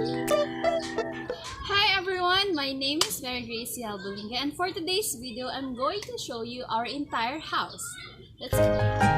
Hi everyone, my name is Gelbolinga, and for today's video, I'm going to show you our entire house. Let's go.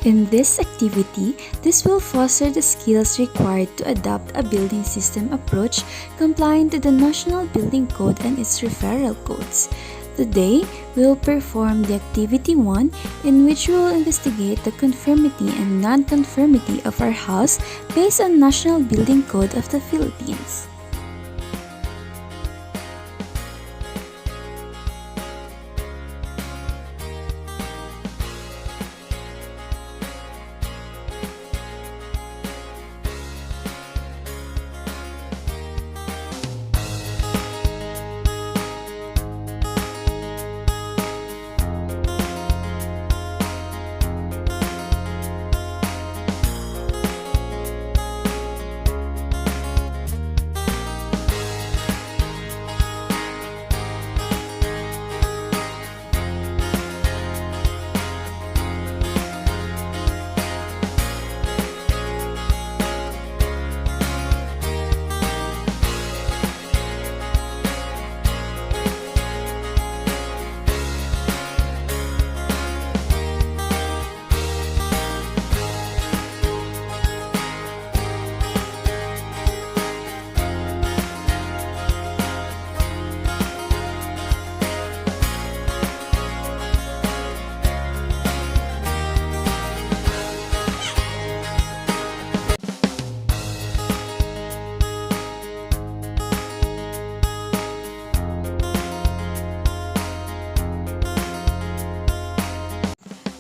In this activity, this will foster the skills required to adopt a building system approach compliant to the National Building Code and its referral codes. Today, we will perform the Activity 1, in which we will investigate the conformity and non-conformity of our house based on National Building Code of the Philippines.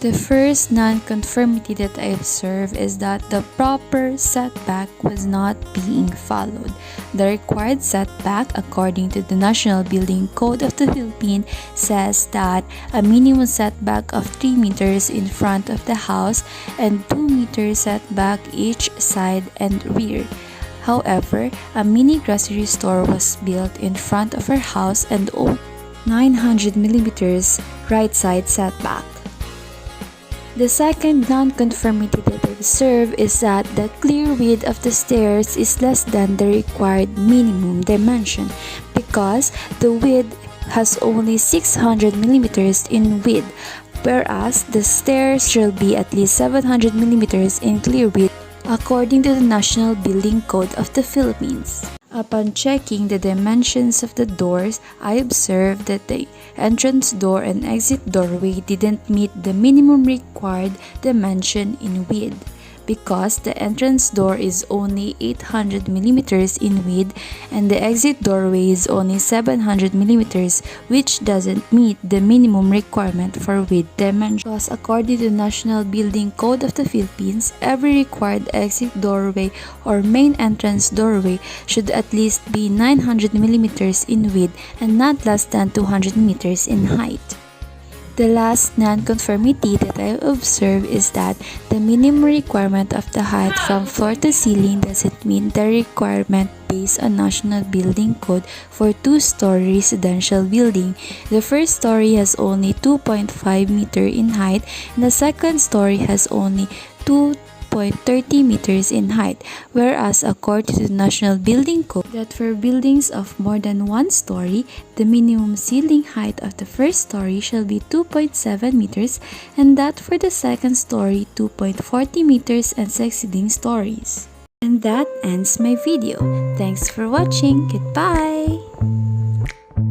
The first non-conformity that I observed is that the proper setback was not being followed. The required setback, according to the National Building Code of the Philippines, says that a minimum setback of 3 meters in front of the house and 2 meters setback each side and rear. However, a mini grocery store was built in front of our house and 900 millimeters right side setback. The second non-conformity that I observe is that the clear width of the stairs is less than the required minimum dimension because the width has only 600 millimeters in width, whereas the stairs should be at least 700 millimeters in clear width according to the National Building Code of the Philippines. Upon checking the dimensions of the doors, I observed that the entrance door and exit doorway didn't meet the minimum required dimension in width because the entrance door is only 800 millimeters in width and the exit doorway is only 700 millimeters, which doesn't meet the minimum requirement for width dimension. Because according to the National Building Code of the Philippines, every required exit doorway or main entrance doorway should at least be 900 millimeters in width and not less than 200 meters in height. The last non-conformity that I observe is that the minimum requirement of the height from floor to ceiling doesn't meet the requirement based on National Building Code for two-story residential building. The first story has only 2.5 meter in height and the second story has only 2.30 meters in height, whereas according to the National Building Code, that for buildings of more than one story, the minimum ceiling height of the first story shall be 2.7 meters and that for the second story 2.40 meters and succeeding stories. And that ends my video. Thanks for watching. Goodbye!